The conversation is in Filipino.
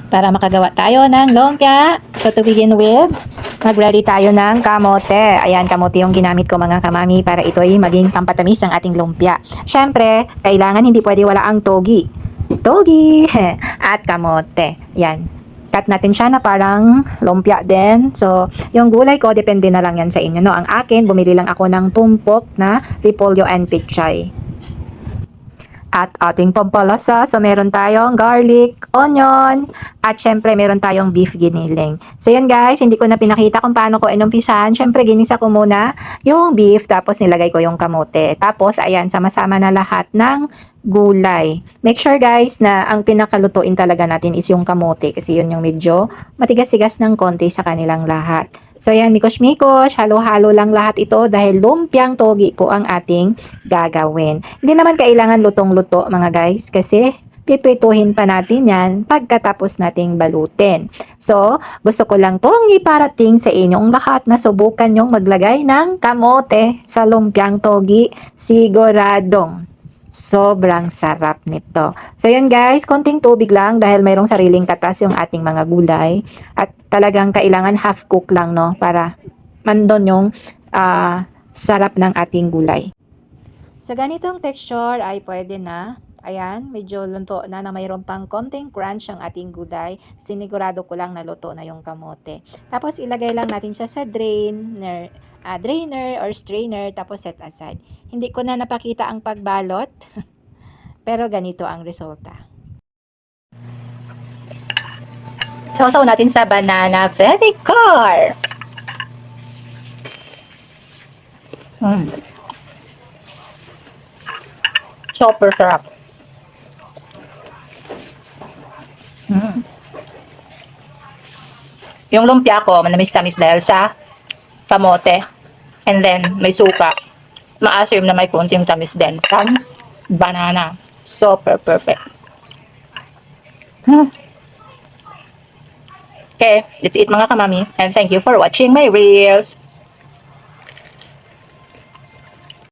para makagawa tayo ng lumpia. So to begin with, mag-ready tayo ng kamote. Ayan, kamote yung ginamit ko mga kamami para ito ay maging pampatamis ng ating lumpia. Syempre, kailangan hindi pwede wala ang togi. Togi at kamote. Yan. Cut natin siya na parang lumpia din. So, yung gulay ko, depende na lang yan sa inyo. No? Ang akin, bumili lang ako ng tumpok na repolyo and pichay. At ating pampalasa, so meron tayong garlic, onion, at syempre meron tayong beef giniling. So yun guys, hindi ko na pinakita kung paano ko inumpisahan. Syempre ginisa ko muna yung beef, tapos nilagay ko yung kamote. Tapos ayan, sama-sama na lahat ng gulay. Make sure guys na ang pinakalutuin talaga natin is yung kamote kasi yun yung medyo matigas-tigas ng konti sa kanilang lahat. So yan, mikos-mikos, halo-halo lang lahat ito dahil lumpiang togi po ang ating gagawin. Hindi naman kailangan lutong-luto mga guys kasi piprituhin pa natin yan pagkatapos nating balutin. So, gusto ko lang pong iparating sa inyong lahat na subukan nyong maglagay ng kamote sa lumpiang togi. Siguradong sobrang sarap nito. So yun guys, konting tubig lang dahil mayroong sariling katas yung ating mga gulay at talagang kailangan half cook lang no para mandon yung sarap ng ating gulay. So ganitong texture ay pwede na. Ayan, medyo lunto na mayroon pang konting crunch ang ating gulay. Sinigurado ko lang na luto na yung kamote. Tapos ilagay lang natin siya sa drainer or strainer tapos set aside. Hindi ko na napakita ang pagbalot pero ganito ang resulta. Sausaw natin sa banana vinegar. Super sarap. Yung lumpia ko, manamis-tamis dahil sa kamote. And then, may suka. Maasim na may konting tamis din from banana. Super perfect. Okay, that's it mga kamami. And thank you for watching my reels.